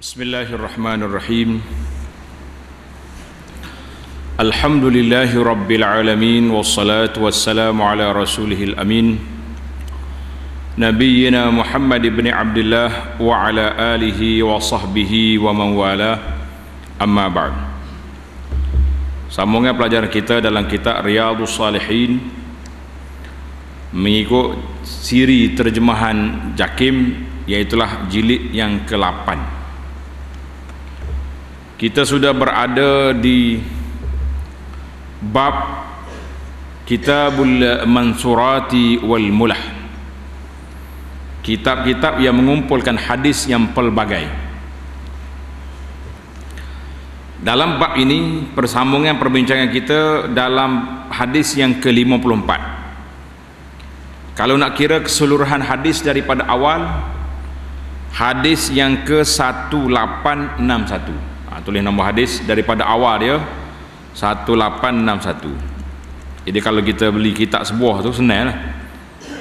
Bismillahirrahmanirrahim. Alhamdulillahi rabbil alamin, wassalatu wassalamu ala rasulihil amin, nabiyyina Muhammad ibn Abdullah wa ala alihi wa sahbihi wa man wala, amma ba'd. Sambungnya pelajaran kita dalam kitab Riyadhus Shalihin mengikut siri terjemahan Jakim, iaitulah jilid yang ke-8. Kita sudah berada di bab Kitabul Mansurati wal Mulah, kitab-kitab yang mengumpulkan hadis yang pelbagai. Dalam bab ini persambungan perbincangan kita dalam hadis yang ke-54. Kalau nak kira keseluruhan hadis daripada awal, hadis yang ke-1861. Tulis nombor hadis daripada awal dia 1861. Jadi kalau kita beli kitab sebuah tu senang lah,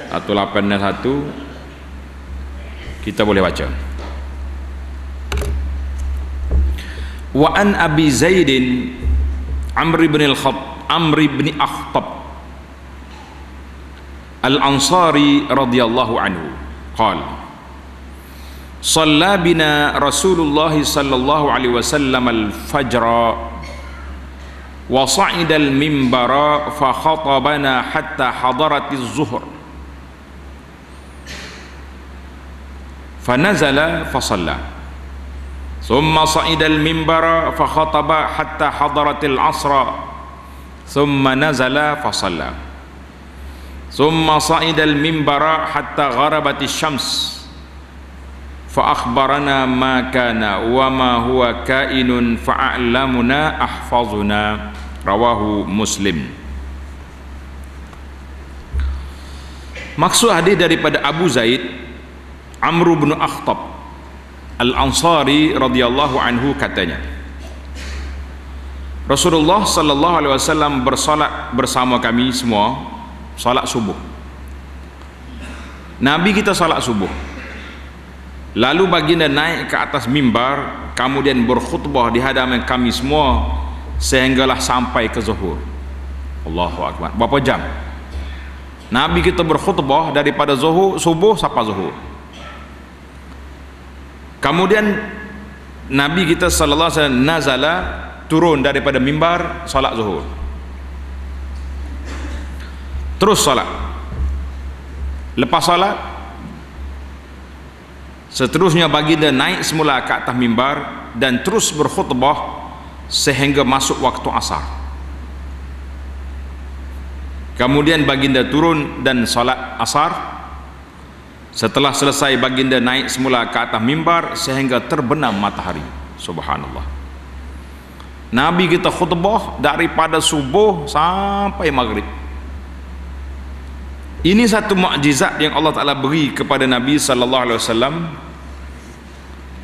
1861 kita boleh baca. Wa an Abi Zaidin Amr ibn Akhtab Al-Ansari radhiyallahu anhu qala Shalla bina Rasulullah sallallahu alaihi wasallam al-fajra wa sa'ida al-minbara fa khatabana hatta hadaratiz zuhr fa nazala fa shalla thumma sa'ida al-minbara fa khataba hatta hadaratil asra thumma nazala fa shalla thumma sa'ida al-minbara hatta gharabatis syams fa akhbarana ma kana wa ma huwa kainun fa a'lamuna ahfazuna, rawahu Muslim. Maksud hadis daripada Abu Zaid Amr bin Akhtab Al-Ansari radhiyallahu anhu katanya, Rasulullah sallallahu alaihi wasallam bersolat bersama kami semua solat subuh. Nabi kita solat subuh, lalu baginda naik ke atas mimbar, kemudian berkhutbah di hadapan kami semua sehinggalah sampai ke zuhur. Allahu Akbar. Berapa jam Nabi kita berkhutbah daripada zuhur, subuh sampai zuhur. Kemudian Nabi kita sallallahu alaihi wasallam nazala, turun daripada mimbar solat zuhur, terus solat. Lepas solat, seterusnya baginda naik semula ke atas mimbar dan terus berkhutbah sehingga masuk waktu asar. Kemudian baginda turun dan salat asar. Setelah selesai baginda naik semula ke atas mimbar sehingga terbenam matahari. Subhanallah. Nabi kita khutbah daripada subuh sampai maghrib. Ini satu mukjizat yang Allah Ta'ala beri kepada Nabi sallallahu alaihi wasallam,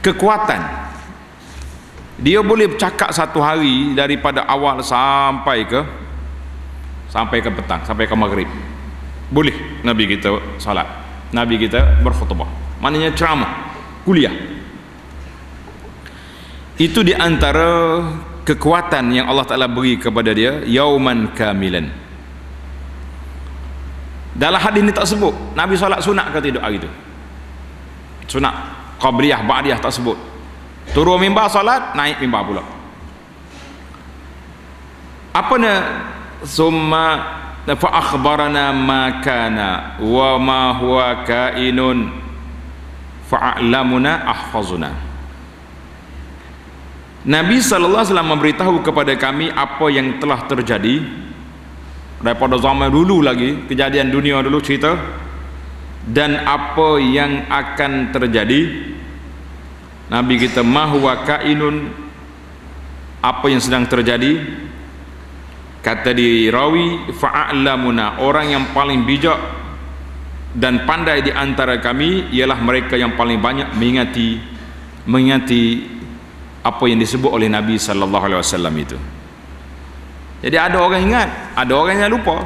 kekuatan. Dia boleh bercakap satu hari daripada awal sampai ke petang, sampai ke maghrib. Boleh Nabi kita salat, Nabi kita berkhutbah, maknanya ceramah, kuliah. Itu di antara kekuatan yang Allah Ta'ala beri kepada dia, yauman kamilan. Dalam hadis ini tak sebut Nabi solat sunat ke tidak hari itu. Sunat qabliyah, ba'diyah tak sebut. Turun mimbar solat, naik mimbar pula. Apa na summa fa akhbarana ma kana wa ma huwa kainun fa a'lamuna ahfazuna. Nabi sallallahu alaihi wasallam memberitahu kepada kami apa yang telah terjadi daripada zaman dulu lagi, kejadian dunia dulu cerita, dan apa yang akan terjadi. Nabi kita mahwa kainun, apa yang sedang terjadi. Kata di rawi fa'a'lamuna, orang yang paling bijak dan pandai di antara kami ialah mereka yang paling banyak mengingati apa yang disebut oleh Nabi sallallahu alaihi wasallam itu. Jadi ada orang ingat, ada orang yang lupa.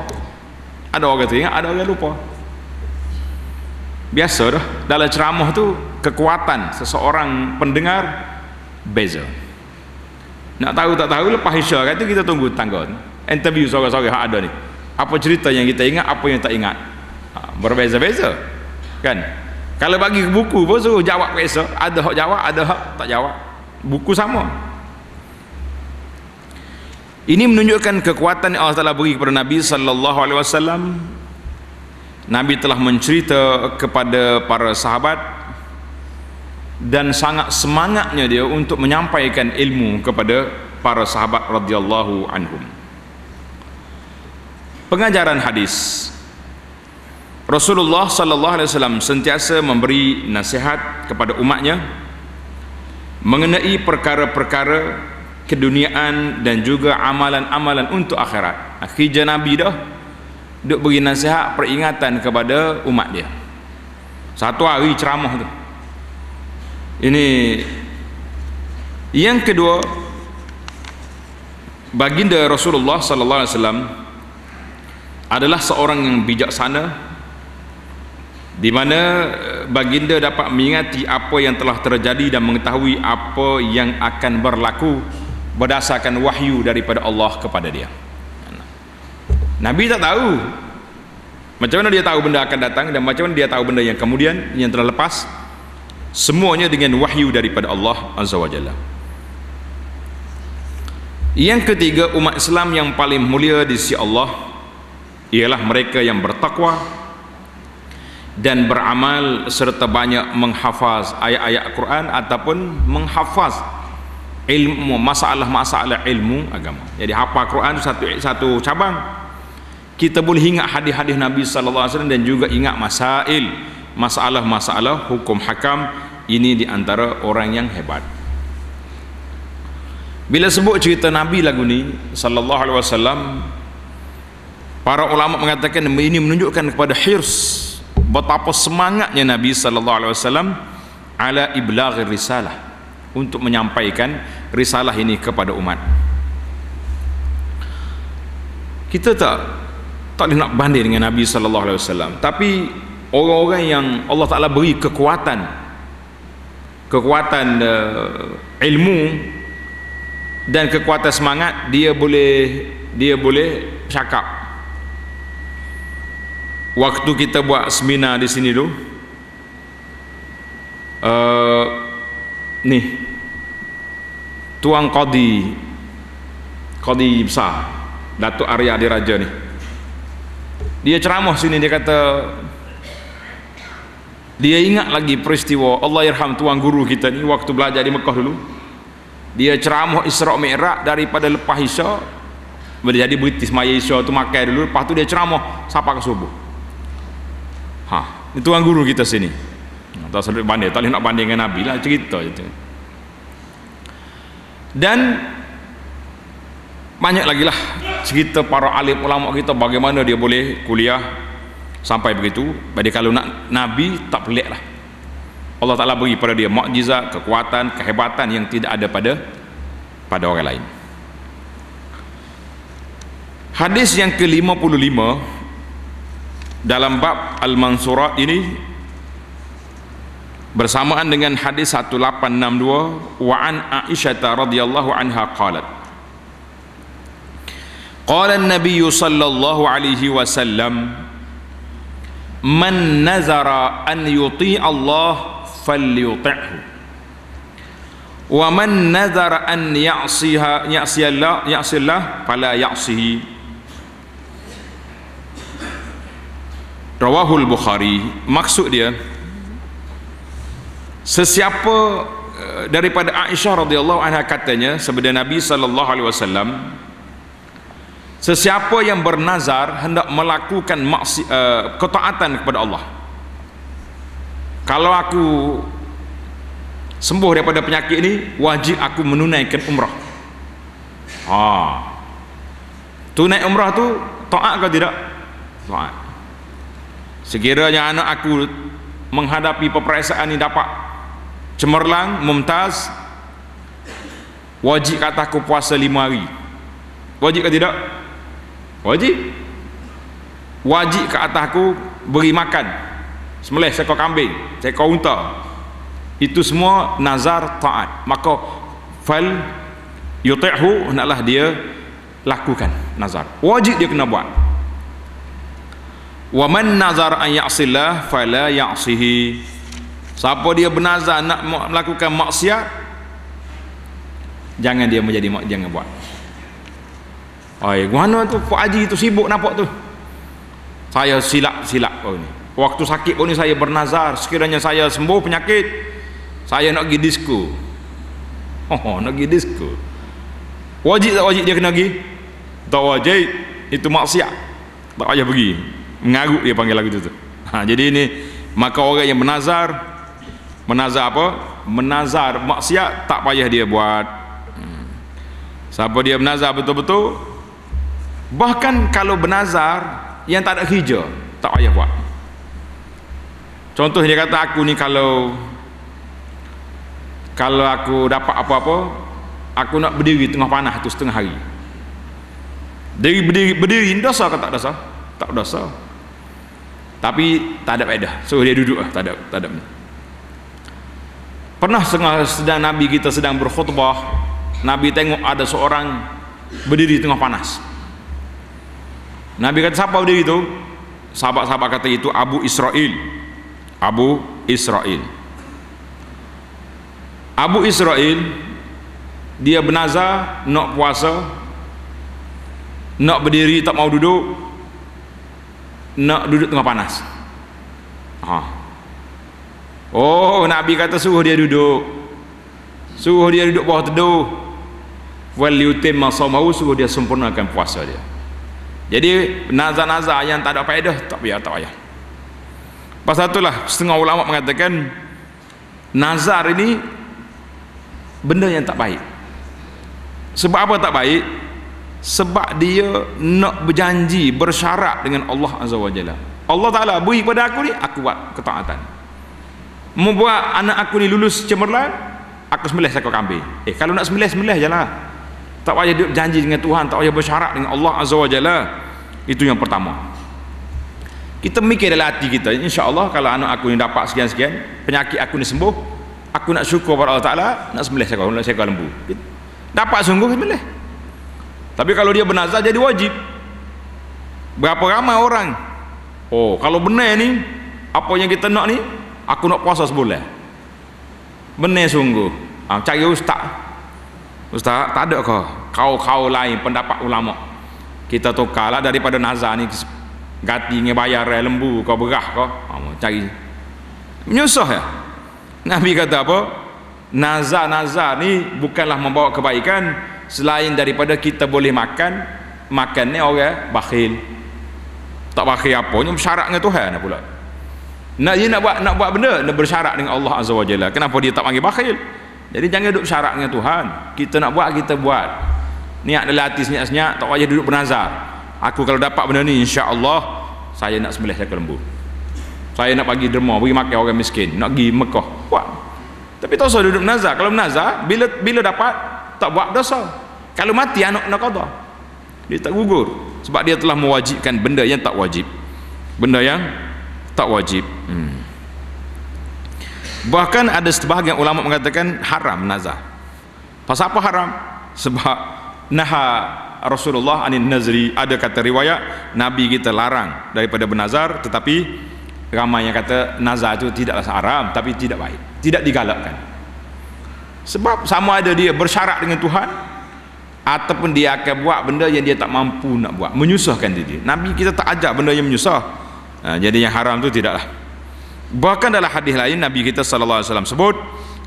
Ada orang tu ingat, ada orang yang lupa. Biasa dah dalam ceramah tu, kekuatan seseorang pendengar beza. Nak tahu tak tahu lepas Isya kata kita tunggu tangga interview seorang-seorang hak ada ni, apa cerita yang kita ingat, apa yang tak ingat, berbeza-beza kan. Kalau bagi buku pun suruh jawab biasa, ada hak jawab, ada hak tak jawab, buku sama. Ini menunjukkan kekuatan yang Allah Ta'ala beri kepada Nabi sallallahu alaihi wasallam. Nabi telah mencerita kepada para sahabat dan sangat semangatnya dia untuk menyampaikan ilmu kepada para sahabat radhiyallahu anhum. Pengajaran hadis, Rasulullah sallallahu alaihi wasallam sentiasa memberi nasihat kepada umatnya mengenai perkara-perkara keduniaan dan juga amalan-amalan untuk akhirat. Akhirnya Nabi dah duk beri nasihat, peringatan kepada umat dia. Satu hari ceramah tu. Ini yang kedua, baginda Rasulullah sallallahu alaihi wasallam adalah seorang yang bijaksana, di mana baginda dapat mengingati apa yang telah terjadi dan mengetahui apa yang akan berlaku berdasarkan wahyu daripada Allah kepada dia. Nabi tak tahu macam mana dia tahu benda akan datang dan macam mana dia tahu benda yang kemudian yang telah lepas, semuanya dengan wahyu daripada Allah Azza wa Jalla. Yang ketiga, umat Islam yang paling mulia di sisi Allah ialah mereka yang bertakwa dan beramal serta banyak menghafaz ayat-ayat Quran ataupun menghafaz ilmu, masalah-masalah ilmu agama. Jadi hafal Quran satu cabang, kita boleh ingat hadis-hadis Nabi sallallahu alaihi wasallam dan juga ingat masalah-masalah hukum hakam. Ini di antara orang yang hebat. Bila sebut cerita Nabi lagu ni sallallahu alaihi wasallam, para ulama mengatakan ini menunjukkan kepada hirs, betapa semangatnya Nabi sallallahu alaihi wasallam ala iblaghir risalah, untuk menyampaikan risalah ini kepada umat. Kita tak boleh nak banding dengan Nabi sallallahu alaihi wasallam, tapi orang-orang yang Allah Taala beri kekuatan ilmu dan kekuatan semangat, dia boleh cakap. Waktu kita buat seminar di sini dulu, nih Tuan Qadi besar Datuk Arya Diraja ni, dia ceramah sini, dia kata dia ingat lagi peristiwa, Allah yarham tuan guru kita ni waktu belajar di Mekah dulu, dia ceramah Isra' Mi'raj daripada lepas Isya, jadi berhenti semaya Isya tu makan dulu, lepas tu dia ceramah sampai ke subuh. Ini tuan guru kita sini. Tak boleh banding, tak boleh nak banding dengan Nabi lah, cerita je. Dan banyak lagi lah cerita para alim ulama kita bagaimana dia boleh kuliah sampai begitu. Jadi kalau nak Nabi tak pelik lah, Allah Ta'ala beri pada dia mukjizat, kekuatan, kehebatan yang tidak ada pada orang lain. Hadis yang ke-55 dalam bab Al-Mansurat ini bersamaan dengan hadis 1862, wa an Aisyah radhiyallahu anha qalat, qala an-nabiy sallallahu alaihi wasallam, man nazara an yuti' Allah falyuti'hu, wa man nazara an ya'si Allah fala ya'sihi. Rawahul Bukhari. Maksud dia, sesiapa daripada Aisyah radhiyallahu anha katanya, sabda Nabi sallallahu alaihi wasallam, sesiapa yang bernazar hendak melakukan ketaatan kepada Allah, kalau aku sembuh daripada penyakit ini, wajib aku menunaikan umrah. Tunai umrah tu taat ke tidak? Taat. Sekiranya anak aku menghadapi peperiksaan ini dapat cemerlang, mumtaz, wajib kata aku puasa 5 hari. Wajib ke tidak? Wajib. Wajib ke atas aku beri makan sembelih seekor kambing, seekor unta. Itu semua nazar taat. Maka fal yuti'hu, hendaklah dia lakukan nazar, wajib dia kena buat. Wa man nazar an ya'sillah fala ya'sihi, siapa dia bernazar nak melakukan maksiat, jangan dia jangan buat. Ai guna tu Pak Haji tu sibuk nampak tu, saya silap oh ni, waktu sakit pun ni saya bernazar, sekiranya saya sembuh penyakit saya nak pergi disko. Nak pergi disko, wajib tak wajib dia kena pergi? Tak wajib, itu maksiat, tak payah pergi. Mengarut dia panggil lagu tu. Jadi ini maka orang yang menazar apa? Menazar maksiat tak payah dia buat. Siapa dia menazar betul-betul, bahkan kalau bernazar yang tak ada hijau tak payah buat. Contoh dia kata, aku ni kalau aku dapat apa-apa, aku nak berdiri tengah panas tu setengah hari. Berdiri dosa ke tak dosa? Tak dosa. Tapi tak ada faedah, so dia duduk lah, tak ada. Pernah sedang Nabi kita sedang berkhutbah, Nabi tengok ada seorang berdiri tengah panas. Nabi kata, siapa berdiri itu? Sahabat-sahabat kata itu Abu Israil. Abu Israil dia bernazar nak puasa, nak berdiri tak mau duduk, nak duduk tengah panas. Nabi kata suruh dia duduk bawah teduh, wal yutimma shaumahu, suruh dia sempurnakan puasa dia. Jadi nazar-nazar yang tak ada faedah tak payah. Pasal itulah setengah ulama mengatakan nazar ini benda yang tak baik. Sebab apa tak baik? Sebab dia nak berjanji, bersyarat dengan Allah Azza wa Jalla. Allah Ta'ala beri pada aku ni, aku buat ketaatan. Membuat anak aku ni lulus cemerlang, aku sembelih seekor kambing. Kalau nak sembelih je lah. Tak payah dia berjanji dengan Tuhan, tak payah bersyarat dengan Allah Azza wa Jalla. Itu yang pertama. Kita mikir dalam hati kita, insya-Allah kalau anak aku ni dapat sekian-sekian, penyakit aku ni sembuh, aku nak syukur pada Allah Ta'ala, nak sembelih seekor lembu. Dapat sungguh sembelih. Tapi kalau dia bernazar jadi wajib. Berapa ramai orang, kalau benar ni apa yang kita nak ni, aku nak puasa sebulan, benar sungguh. Cari ustaz tak ada ke kau lain pendapat ulama, kita tukarlah daripada nazar ni ganti dengan bayar lembu kau berah kau, cari menyusah ya. Nabi kata apa? Nazar ni bukanlah membawa kebaikan, selain daripada kita boleh makan ni orang bakhil. Tak bakhil apanya, bersyarat dengan Tuhan pula. Nak buat benda, nak bersyarat dengan Allah Azza wa Jalla. Kenapa dia tak panggil bakhil? Jadi jangan duduk bersyarat dengan Tuhan. Kita nak buat, kita buat. Niat dalam hati senyap-senyap, tak payah duduk bernazar. Aku kalau dapat benda ni, insya-Allah saya nak sembelih seekor lembu. Saya nak bagi derma, bagi makan orang miskin, nak pergi Mekah. Buat. Tapi tak usah duduk bernazar. Kalau bernazar, bila dapat tak buat dosa. Kalau mati anak nak qada, dia tak gugur sebab dia telah mewajibkan benda yang tak wajib. Bahkan ada sebahagian ulama mengatakan haram nazar. Pasal apa haram? Sebab naha Rasulullah anin nazri, ada kata riwayat Nabi kita larang daripada bernazar, tetapi ramai yang kata nazar itu tidaklah haram tapi tidak baik, tidak digalakkan. Sebab sama ada dia bersyarat dengan Tuhan ataupun dia akan buat benda yang dia tak mampu nak buat, menyusahkan diri. Nabi kita tak ajak benda yang menyusah. Jadi yang haram tu tidaklah. Bahkan dalam hadis lain Nabi kita sallallahu alaihi wasallam sebut,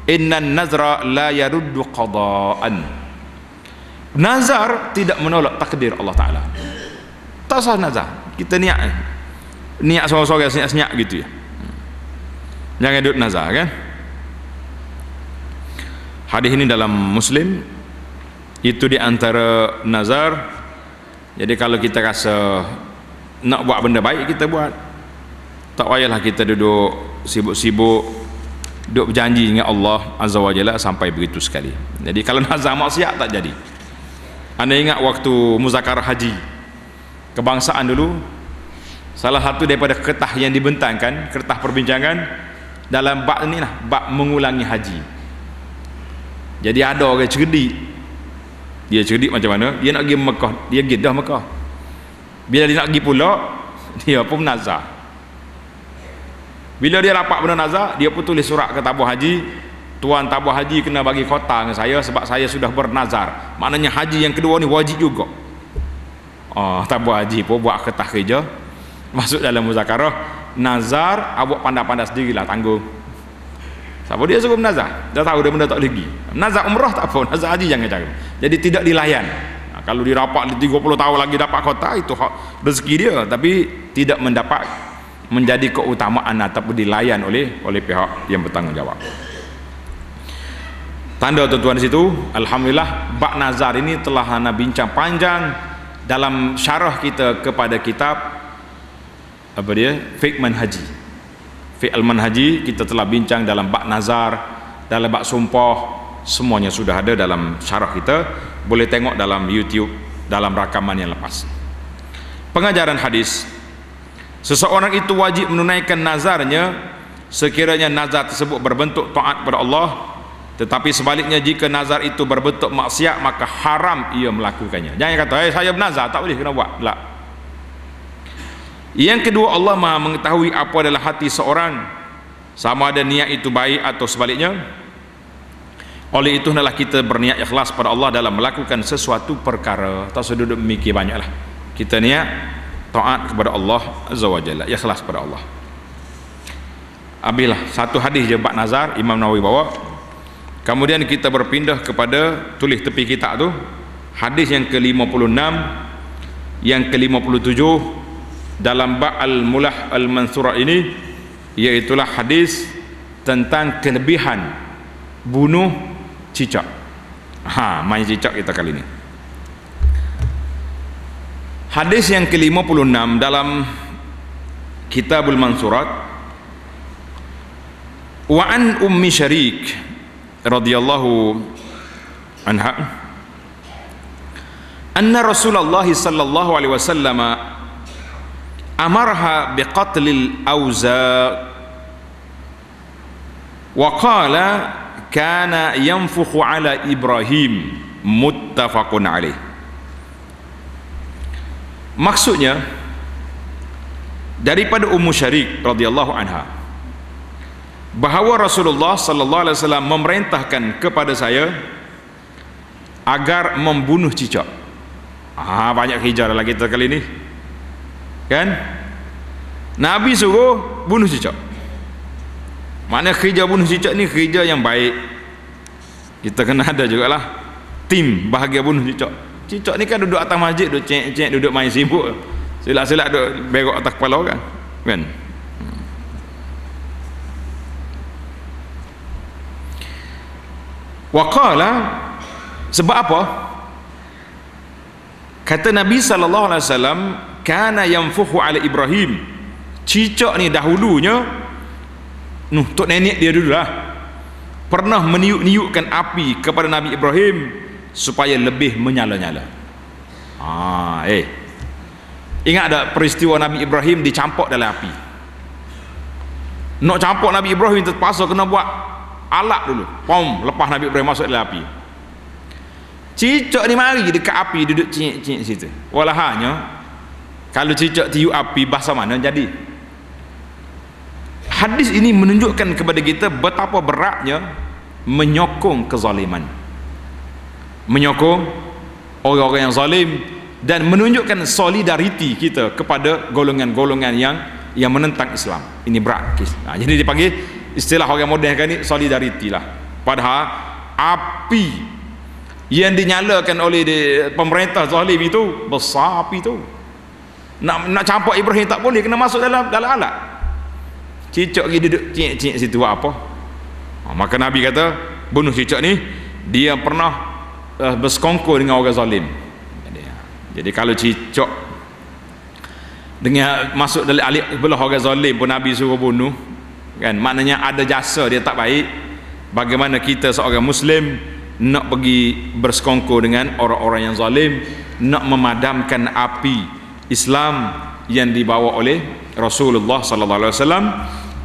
innan nazra la yaruddu qadaan. Nazar tidak menolak takdir Allah Taala. Tak sah nazar. Kita niat sorang-sorang senyap-senyap gitu ya. Jangan duduk nazar kan. Hadis ini dalam Muslim. Itu di antara nazar. Jadi kalau kita rasa nak buat benda baik, kita buat. Tak payahlah kita duduk sibuk-sibuk duduk berjanji dengan Allah Azza wa Jalla sampai begitu sekali. Jadi kalau nazar maksiat tak jadi. Anda ingat waktu muzakarah haji kebangsaan dulu, salah satu daripada kertas yang dibentangkan, kertas perbincangan dalam bab ni lah, bab mengulangi haji. Jadi ada orang cerdik, dia cerdik macam mana, dia nak pergi Mekah, dia pergi dah Mekah, bila dia nak pergi pula dia pun nazar. Bila dia dapat benda nazar, dia pun tulis surat ke tabung haji, tuan tabung haji kena bagi kota dengan saya sebab saya sudah bernazar. Maknanya haji yang kedua ni wajib juga. Tabung haji pun buat kertas kerja, masuk dalam muzakarah, nazar awak pandai-pandai sendirilah tanggung. Siapa dia suruh menazar? Dah tahu dia benda tak lagi. Nazar umrah tak apa, nazar haji jangan cari. Jadi tidak dilayan. Kalau dirapat 30 tahun lagi dapat kota, itu hak rezeki dia, tapi tidak mendapat menjadi keutamaan ataupun dilayan oleh pihak yang bertanggungjawab. Tanda tuan-tuan di situ, alhamdulillah bab nazar ini telah ana bincang panjang dalam syarah kita kepada kitab apa dia? Fiqh Manhaji. Fiqh Al-Manhaji kita telah bincang dalam bab nazar, dalam bab sumpah, semuanya sudah ada dalam syarah kita. Boleh tengok dalam YouTube dalam rakaman yang lepas. Pengajaran hadis, seseorang itu wajib menunaikan nazarnya sekiranya nazar tersebut berbentuk taat kepada Allah, tetapi sebaliknya jika nazar itu berbentuk maksiat maka haram ia melakukannya. Jangan kata saya bernazar tak boleh kena buat. Tak. Yang kedua, Allah Maha mengetahui apa adalah hati seorang, sama ada niat itu baik atau sebaliknya. Oleh itu hendaklah kita berniat ikhlas pada Allah dalam melakukan sesuatu perkara. Tak usah duduk mikir banyaklah. Kita niat taat kepada Allah Azza wa Jalla, ikhlas pada Allah. Habislah satu hadis je bab nazar Imam Nawawi bawa. Kemudian kita berpindah kepada tulis tepi kitab tu hadis yang ke-56, yang ke-57 dalam bab Al-Mulah Al-Mansurah ini, iaitulah hadis tentang kelebihan bunuh cicak. Main cicak kita kali ini. Hadis yang ke-56 dalam Kitabul Mansurat, wa an Ummi Syarik radhiyallahu anha anna Rasulullah sallallahu alaihi wasallam amarha biqatlil awza wa qala kana yanfukhu ala Ibrahim, muttafaqun alaih. Maksudnya daripada Ummu Syarik radhiyallahu anha bahawa Rasulullah sallallahu alaihi wasallam memerintahkan kepada saya agar membunuh cicak. Banyak hijrah lagi kita kali ini kan, Nabi suruh bunuh cicak. Makna kerja bunuh cicak ni kerja yang baik. Kita kena ada jugalah tim bahagia bunuh cicak. Cicak ni kan duduk atas masjid, duduk cek-cek, duduk main sibuk, silap-silap duduk berok atas kepala orang kan. Waqala, sebab apa? Kata Nabi sallallahu alaihi wasallam, kana yanfukhu ala Ibrahim. Cicak ni dahulunya tok nenek dia dululah pernah meniup-niupkan api kepada Nabi Ibrahim supaya lebih menyala-nyala. Ingat tak peristiwa Nabi Ibrahim dicampur dalam api? Nak campur Nabi Ibrahim terpaksa kena buat alat dulu, lepas Nabi Ibrahim masuk dalam api. Cicak ni mari dekat api duduk cincin situ. Walahanya kalau cicak tiup api bahasa mana jadi. Hadis ini menunjukkan kepada kita betapa beratnya menyokong kezaliman, menyokong orang-orang yang zalim, dan menunjukkan solidariti kita kepada golongan-golongan yang menentang Islam. Ini berat. Jadi dipanggil istilah orang moden kan ni solidariti lah. Padahal api yang dinyalakan oleh pemerintah zalim itu besar api tu. Nak campur Ibrahim tak boleh, kena masuk dalam alat. Cicak lagi duduk cik-cik situ buat apa? Maka Nabi kata bunuh cicak ni, dia pernah bersekongkol dengan orang zalim. Jadi kalau cicak dengan masuk dalam alik belah orang zalim pun Nabi suruh bunuh kan, maknanya ada jasa dia tak baik. Bagaimana kita seorang Muslim nak pergi bersekongkol dengan orang-orang yang zalim, nak memadamkan api Islam yang dibawa oleh Rasulullah sallallahu alaihi wasallam,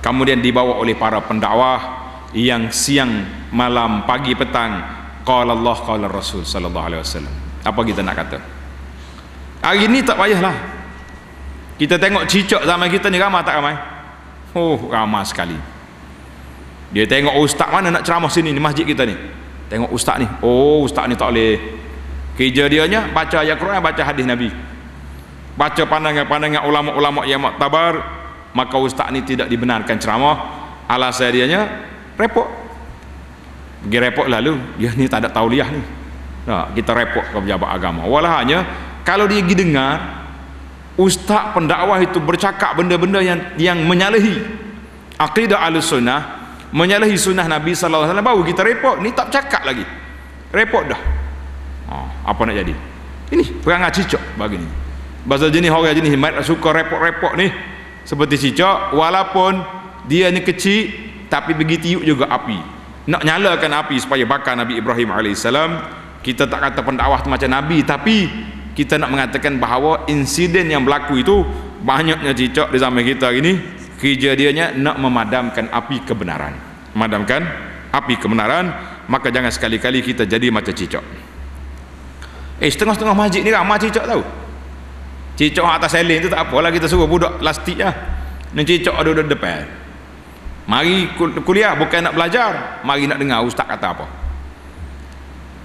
kemudian dibawa oleh para pendakwah yang siang malam pagi petang qala Allah qala Rasul sallallahu alaihi wasallam. Apa kita nak kata? Hari ni tak payahlah kita tengok cicak zaman kita ni, ramai tak ramai? Oh, ramai sekali. Dia tengok ustaz mana nak ceramah sini, ni masjid kita ni, tengok ustaz ni, oh ustaz ni tak boleh, kerja dianya baca ayat Quran, baca hadis Nabi, baca pandangan-pandangan ulama-ulama yang muktabar, maka ustaz ni tidak dibenarkan ceramah. Alasan dianya repot, pergi repot lalu dia ni tak ada tauliah ni. Nah, kita repot ke pejabat agama. Walahnya kalau dia pergi dengar ustaz pendakwah itu bercakap benda-benda yang menyalahi akidah Ahlussunnah, menyalahi sunnah Nabi sallallahu alaihi wasallam, baru kita repot. Ni tak bercakap lagi, repot dah. Apa nak jadi? Ini perangai cicak begini. Bahasa jenis orang jenis mat suka repot-repot ni, seperti cicak, walaupun dia ni kecil tapi begitu tiup juga api, nak nyalakan api supaya bakar Nabi Ibrahim alaihissalam. Kita tak kata pendakwah macam Nabi, tapi kita nak mengatakan bahawa insiden yang berlaku itu, banyaknya cicak di zaman kita ini, kerja dianya nak memadamkan api kebenaran, memadamkan api kebenaran. Maka jangan sekali-kali kita jadi macam cicak. Setengah-setengah masjid ni ramai cicak tahu. Cicak atas seling tu tak apalah, kita suruh budak plastik lah, ni cicak ada di depan. Mari kuliah bukan nak belajar, mari nak dengar ustaz kata apa.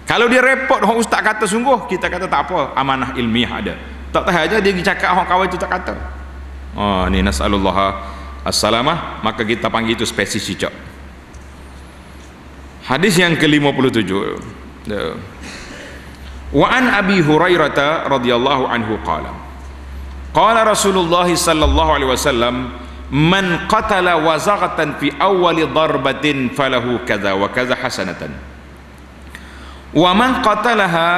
Kalau dia repot orang ustaz kata sungguh, kita kata tak apa, amanah ilmiah ada. Tak tahu aja dia cakap orang kawan itu tak kata. Ni nasallallahu as-salamah, maka kita panggil itu spesies cicak. Hadis yang ke-57. Wa an Abi Hurairah radhiyallahu anhu qala qala Rasulullah sallallahu alaihi wasallam man qatala wazaghatan fi awwali darbatin falahu kadza wa kadza hasanatan wa man qatalaha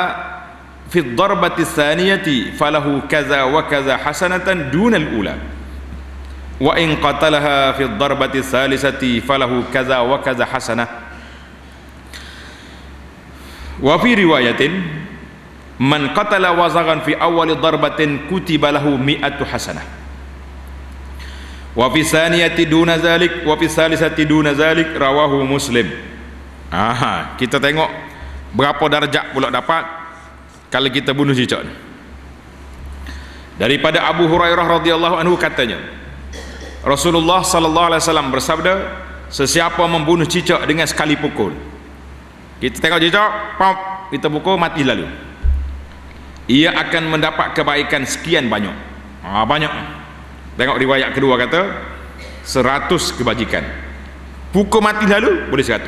fi ad-darbati tsaniyati falahu kadza wa kadza hasanatan duna al-ula wa in qatalaha fi ad-darbati tsalisati falahu kadza wa kadza hasanah wa fi riwayatin man qatala wazaghan fi awwali darbatin kutiba lahu mi'atu hasanah wa fi tsaniyati duna zalik wa fi tsalisati duna zalik, rawahu Muslim. Kita tengok berapa darjat pula dapat kalau kita bunuh cicak. Daripada Abu Hurairah radhiyallahu anhu katanya, Rasulullah sallallahu alaihi wasallam bersabda, sesiapa membunuh cicak dengan sekali pukul, kita tengok cicak, pop, kita pukul mati lalu, ia akan mendapat kebaikan sekian banyak. Banyak. Tengok riwayat kedua kata 100 kebajikan. Pukul mati lalu boleh 100.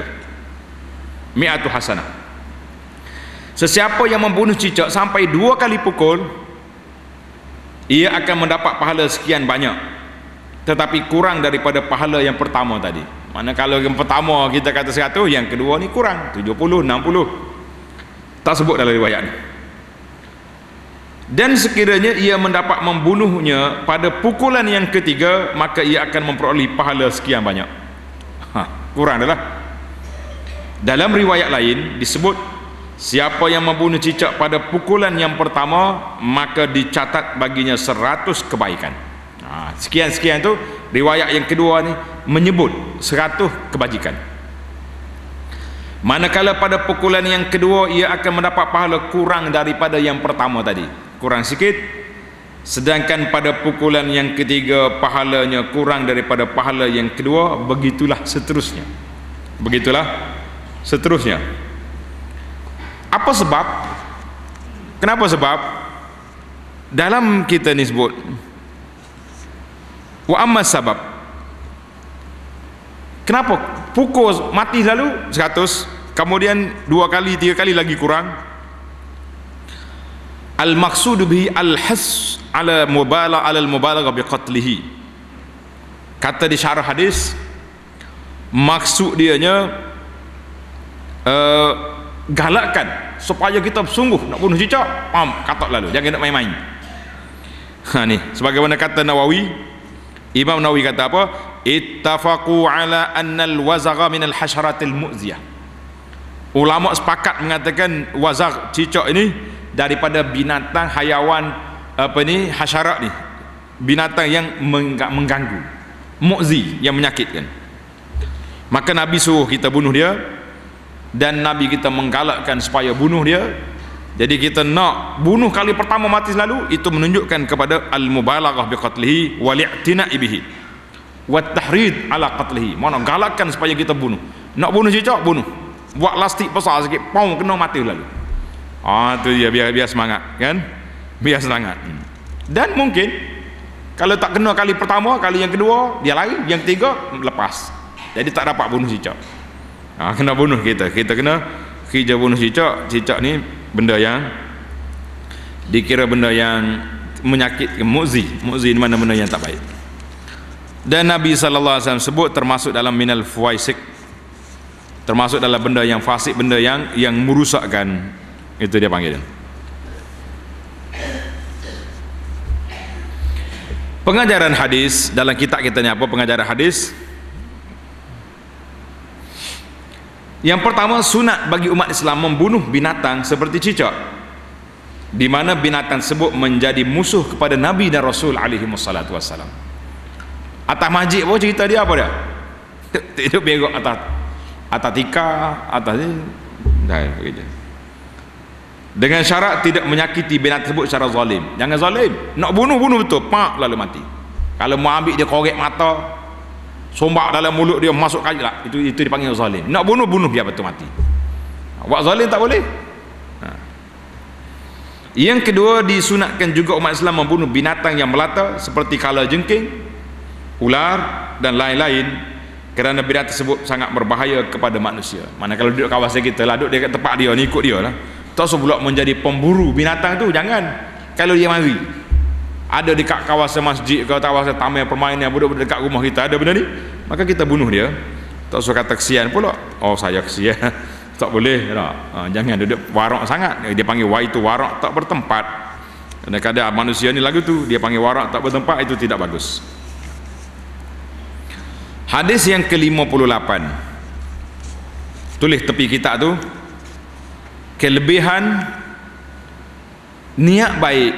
Mi'atu hasanah. Sesiapa yang membunuh cicak sampai 2 kali pukul, ia akan mendapat pahala sekian banyak, tetapi kurang daripada pahala yang pertama tadi. Mana kalau yang pertama kita kata 100, yang kedua ni kurang 70, 60. Tak sebut dalam riwayat ni. Dan sekiranya ia mendapat membunuhnya pada pukulan yang ketiga, maka ia akan memperoleh pahala sekian banyak. Kurang adalah. Dalam riwayat lain disebut, siapa yang membunuh cicak pada pukulan yang pertama, maka dicatat baginya 100 kebaikan. Sekian-sekian tu, riwayat yang kedua ni menyebut 100 kebajikan. Manakala pada pukulan yang kedua ia akan mendapat pahala kurang daripada yang pertama tadi, kurang sikit. Sedangkan pada pukulan yang ketiga pahalanya kurang daripada pahala yang kedua, begitulah seterusnya. Begitulah seterusnya. Apa sebab? Kenapa sebab? Dalam kita ni sebut wa amma sabab. Kenapa pukul mati lalu 100, kemudian 2 kali 3 kali lagi kurang? Al maqsud bihi al has ala mubalaghah bi qatlihi. Kata di syarah hadis, maksud dianya galakkan supaya kita sungguh nak bunuh cicak, katak lalu, jangan nak main-main. Ni sebagaimana kata Nawawi, Imam Nawawi kata apa? Ittafaqu ala anna al-wazagha min al-hasyaratil mu'ziyah. Ulama sepakat mengatakan wazagh, cicak ini daripada binatang hayawan hasyarat ni, binatang yang mengganggu, mu'zi, yang menyakitkan. Maka Nabi suruh kita bunuh dia. dan Nabi kita menggalakkan supaya bunuh dia. Jadi kita nak bunuh kali pertama mati selalu, itu menunjukkan kepada al-mubalaghah bi qatlihi wal i'tina'i bihi wat tahrid ala qatlihi. Mana galakkan supaya kita bunuh. Nak bunuh cicak, bunuh. Buat lastik besar sikit, pau kena mati lalu. Tu dia, biar semangat kan? Biar semangat. Dan mungkin kalau tak kena kali pertama, kali yang kedua dia lari, yang ketiga lepas. Jadi tak dapat bunuh cicak. Kena bunuh kita kena kerja bunuh cicak. Cicak ni benda yang dikira benda yang menyakitkan, mu'zi di mana benda yang tak baik. Dan Nabi SAW sebut termasuk dalam minal fuwaisik, termasuk dalam benda yang fasik, benda yang merusakkan, itu dia panggil. Pengajaran hadis dalam kitab kita ni apa pengajaran hadis? Yang pertama, sunat bagi umat Islam membunuh binatang seperti cicak, di mana binatang tersebut menjadi musuh kepada Nabi dan Rasul alaihi wassalatu wassalam. Atas majik pun cerita dia apa dia? Hidup berok atas tikar, atas ni dah begitu. Dengan syarat tidak menyakiti binatang tersebut secara zalim. Jangan zalim. Nak bunuh betul, pak lalu mati. Kalau mau ambil dia korek mata, sombak dalam mulut dia, masuk kayu lah, itu dipanggil zalim. Nak bunuh biar betul mati. Buat zalim tak boleh. Yang kedua, disunatkan juga umat Islam membunuh binatang yang melata seperti kala jengking, ular dan lain-lain, kerana binatang tersebut sangat berbahaya kepada manusia. Mana kalau duduk kawasan kita lah, duduk dekat tempat dia ni, ikut dia lah, tak usah pula menjadi pemburu binatang tu. Jangan. Kalau dia mari ada dekat kawasan masjid ke kawasan taman permainan, budak-budak dekat rumah kita ada benda ni, maka kita bunuh dia. Tak usah kata kesian pula, saya kesian. Tak boleh tak? Jangan duduk warak sangat. Dia panggil itu warak tak bertempat. Kadang-kadang manusia ni lagu tu, dia panggil warak tak bertempat, itu tidak bagus. Hadis yang ke-58, tulis tepi kitab tu, kelebihan niat baik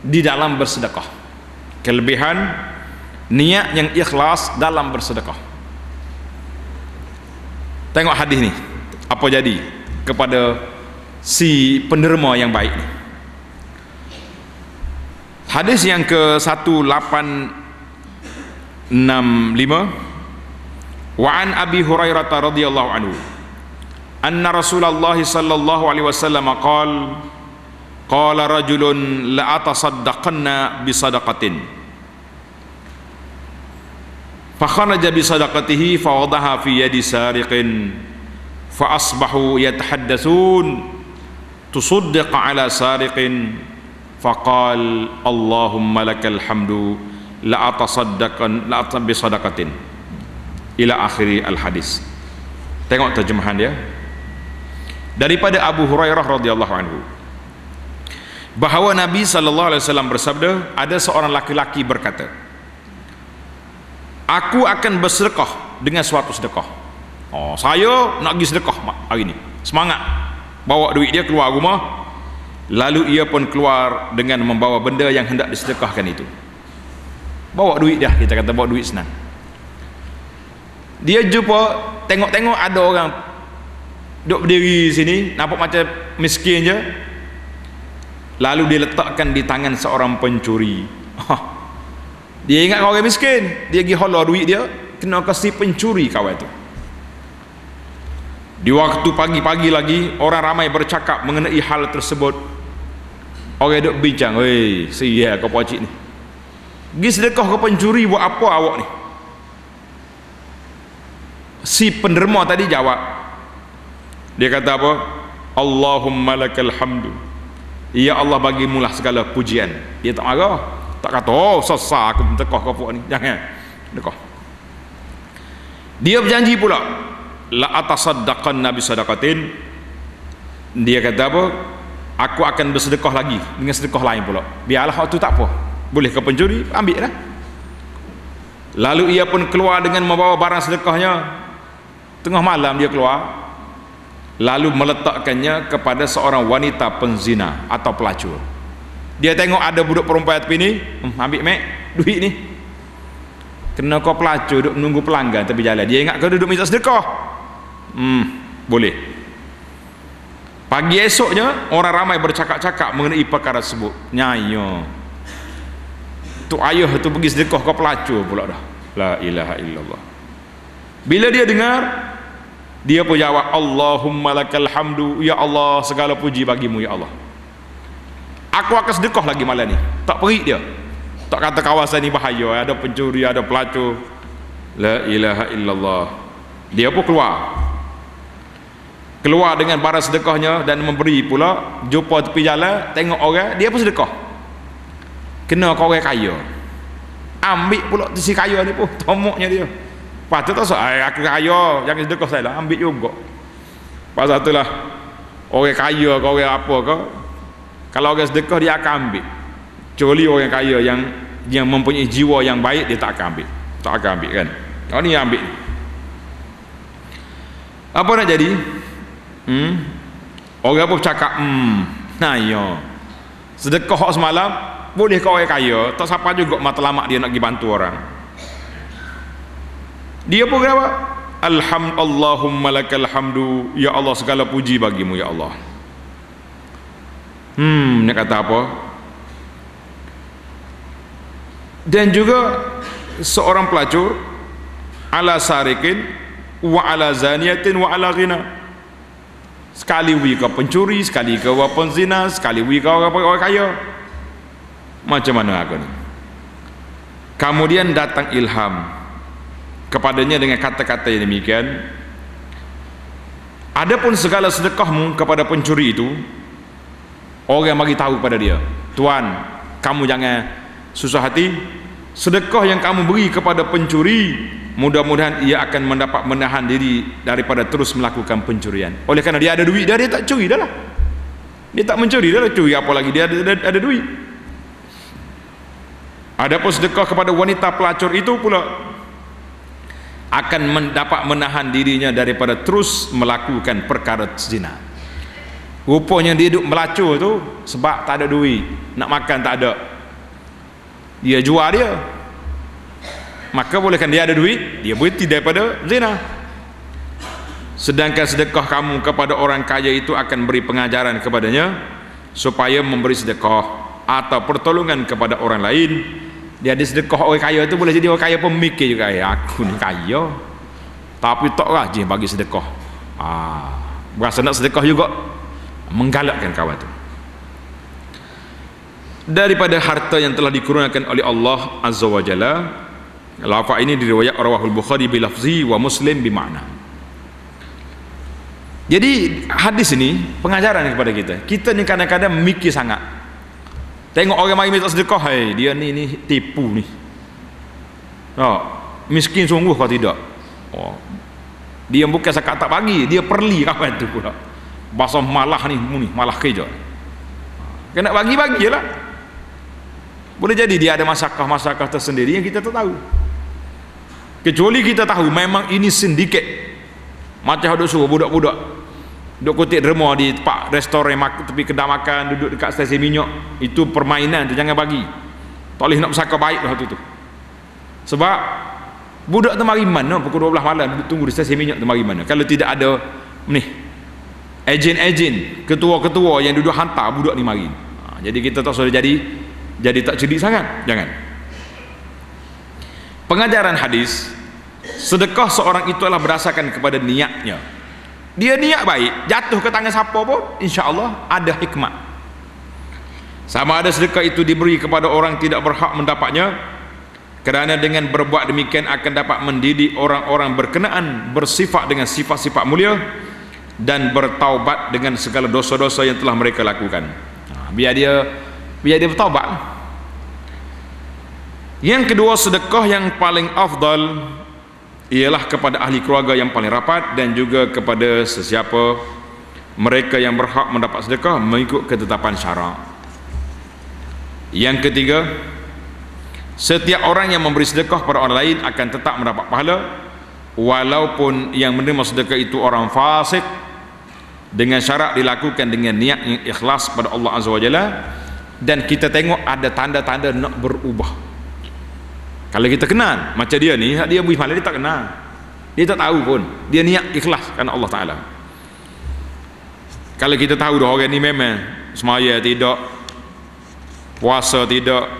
di dalam bersedekah. Kelebihan niat yang ikhlas dalam bersedekah. Tengok hadis ni, apa jadi kepada si penderma yang baik ni. Hadis yang ke-1865, wa an Abi Hurairah radhiyallahu anhu anna Rasulullah sallallahu alaihi wasallam qala rajulun la atasaddaqanna bi sadaqatin fa kharaja bi sadaqatihi fa wadaha fi yadi sariqin fa asbahu yatahaddatsun tusaddiq ala sariqin fa qala Allahumma lakal hamdu la atasaddaqan la bi sadaqatin ila akhiri al hadis. Tengok terjemahan dia daripada Abu Hurairah radhiyallahu anhu, bahawa Nabi sallallahu alaihi wasallam bersabda, ada seorang laki-laki berkata, aku akan bersedekah dengan suatu sedekah. Saya nak pergi sedekah hari ni, semangat, bawa duit dia keluar rumah, lalu ia pun keluar dengan membawa benda yang hendak disedekahkan itu. Bawa duit dah, kita kata bawa duit senang. Dia jumpa, tengok-tengok ada orang duduk berdiri sini, nampak macam miskin je, lalu dia letakkan di tangan seorang pencuri. Dia ingat orang miskin, dia pergi hola duit dia, kena kasih pencuri kawan tu. Di waktu pagi-pagi lagi, orang ramai bercakap mengenai hal tersebut. Orang duduk bincang, weh, sial kau pacik ni, pergi sedekah ke pencuri buat apa awak ni? Si penderma tadi jawab, dia kata apa? Allahumma lakal hamdu, ya Allah bagimulah segala pujian. Dia tak marah, tak kata sesat aku sedekah ke puak ni, jangan sedekah. Dia berjanji pula, la atasaddaqan nabi sadaqatin. Dia kata apa? Aku akan bersedekah lagi dengan sedekah lain pula. Biarlah waktu tak apa, boleh ke pencuri, ambil lah. Lalu ia pun keluar dengan membawa barang sedekahnya. Tengah malam dia keluar, lalu meletakkannya kepada seorang wanita penzina atau pelacur. Dia tengok ada budak perempuan tepi ni, ambil mek duit ni. Kena kau pelacur duduk menunggu pelanggan tepi jalan, dia ingat kau duduk minta sedekah. boleh. Pagi esoknya orang ramai bercakap-cakap mengenai perkara tersebut. Nyayo tu ayah tu pergi sedekah ke pelacur pula dah. La ilaha illallah. Bila dia dengar, dia pun jawab, Allahumma lakal hamdu, ya Allah segala puji bagimu ya Allah. Aku akan sedekah lagi malam ni. Tak perik dia. Tak kata kawasan ni bahaya, ada pencuri, ada pelacur. La ilaha illallah. Dia pun keluar dengan barang sedekahnya dan memberi pula. Jumpa tepi jalan, tengok orang, dia pun sedekah. Kena kau orang kaya, ambil pula si kaya ni pun tomoknya dia. Patut tak aku kaya, jangan sedekah saya lah, ambil juga. Pasal itulah orang kaya kau orang apa kau, kalau orang sedekah dia akan ambil. Kecuali orang kaya yang mempunyai jiwa yang baik, dia tak akan ambil kan. Kau ni ambil. Apa nak jadi? Orang pun cakap nah ya, sedekah semalam boleh kau orang kaya, tak siapa juga matlamat dia nak pergi bantu orang. Dia pun kata Allahumma lakal hamdu, ya Allah segala puji bagimu ya Allah. Nak kata apa? Dan juga seorang pelacur, ala sarikin wa ala zaniyatin wa ala ghina. Sekali wi kau pencuri, sekali kau penzina, sekali wi kau orang kaya. Macam mana aku ni? Kemudian datang ilham kepadanya dengan kata-kata yang demikian. Adapun segala sedekahmu kepada pencuri itu, orang bagi tahu pada dia, Tuan, kamu jangan susah hati. Sedekah yang kamu beri kepada pencuri, mudah-mudahan ia akan mendapat menahan diri daripada terus melakukan pencurian. Oleh kerana dia ada duit, dia tak curi dah lah. Dia tak mencuri dah lah, curi apa lagi, dia ada duit. Adapun sedekah kepada wanita pelacur itu pula akan mendapat menahan dirinya daripada terus melakukan perkara zina. Rupanya dia duduk melacur tu sebab tak ada duit, nak makan tak ada, dia jual dia, maka bolehkan dia ada duit, dia berhenti daripada zina. Sedangkan sedekah kamu kepada orang kaya itu akan beri pengajaran kepadanya supaya memberi sedekah atau pertolongan kepada orang lain. Dia ada sedekah orang kaya itu, boleh jadi orang kaya pemikir juga, aku ni kaya tapi tak rajin bagi sedekah, berasa nak sedekah juga, menggalakkan kawan tu. Daripada harta yang telah dikurniakan oleh Allah Azza wa Jalla. Lafaz ini diriwayat rawahul Bukhari bilafzi wa Muslim bimakna. Jadi hadis ini pengajaran kepada kita. Kita ni kadang-kadang mikir sangat. Tengok orang mari minta sedekah, dia ni tipu ni. Miskin sungguh kau tidak. Dia bukan sekat tak bagi, dia perli kawan tu pula. Bahasa malah ni malah kerja. Kena bagi-bagi je lah. Boleh jadi dia ada masyarakat tersendiri yang kita tak tahu. Kecuali kita tahu memang ini sindiket. Macam ada suruh budak-budak duduk kutip derma di tempat restoran, tepi kedai makan, duduk dekat stesen minyak, itu permainan tu, jangan bagi. Tak boleh nak bersangka baik lah tu. Sebab budak tu mari mana pukul 12 malam duduk tunggu di stesen minyak tu mari mana, kalau tidak ada ni ejen-ejen, ketua-ketua yang duduk hantar budak ni mari. Jadi kita tak boleh jadi tak cerdik sangat. Jangan. Pengajaran hadis, sedekah seorang itu adalah berdasarkan kepada niatnya. Dia niat baik, jatuh ke tangan siapa pun insya-Allah ada hikmat. Sama ada sedekah itu diberi kepada orang tidak berhak mendapatnya, kerana dengan berbuat demikian akan dapat mendidik orang-orang berkenaan bersifat dengan sifat-sifat mulia dan bertaubat dengan segala dosa-dosa yang telah mereka lakukan. Biar dia bertaubat. Yang kedua, sedekah yang paling afdal ialah kepada ahli keluarga yang paling rapat dan juga kepada sesiapa mereka yang berhak mendapat sedekah mengikut ketetapan syarak. Yang ketiga, setiap orang yang memberi sedekah pada orang lain akan tetap mendapat pahala walaupun yang menerima sedekah itu orang fasik, dengan syarat dilakukan dengan niat yang ikhlas pada Allah Azza wa Jalla. Dan kita tengok ada tanda-tanda nak berubah. Kalau kita kenal macam dia ni, dia beri malam dia tak kenal, dia tak tahu pun, dia niat ikhlas kerana Allah Ta'ala. Kalau kita tahu dah orang ni memang semaya tidak, puasa tidak,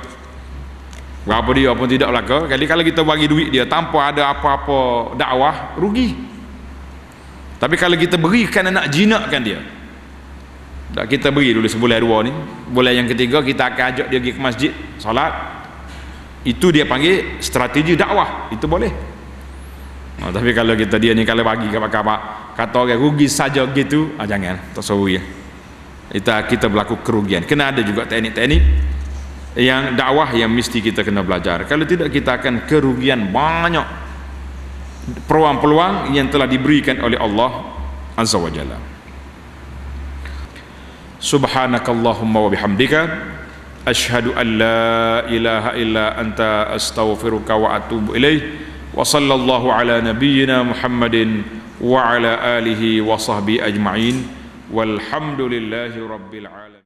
berapa dia pun tidak belaka, kali kalau kita bagi duit dia tanpa ada apa-apa dakwah, rugi. Tapi kalau kita berikan nak jinakkan dia, tak, kita beri dulu sebulan dua ni, bulan yang ketiga kita akan ajak dia pergi ke masjid solat, itu dia panggil strategi dakwah, itu boleh. Tapi kalau kita dia ni kalau bagi kabar-kabar kata orang rugi saja gitu, jangan, tak sorry ya. Kita berlaku kerugian. Kena ada juga teknik-teknik yang dakwah yang mesti kita kena belajar. Kalau tidak kita akan kerugian banyak peluang-peluang yang telah diberikan oleh Allah Azza wa Jalla. Subhanakallahumma wa bihamdika asyhadu an la ilaha illa anta astaghfiruka wa atubu ilaih. Wa sallallahu ala nabiyyina Muhammadin wa ala alihi wa sahbihi ajma'in walhamdulillahi rabbil alamin.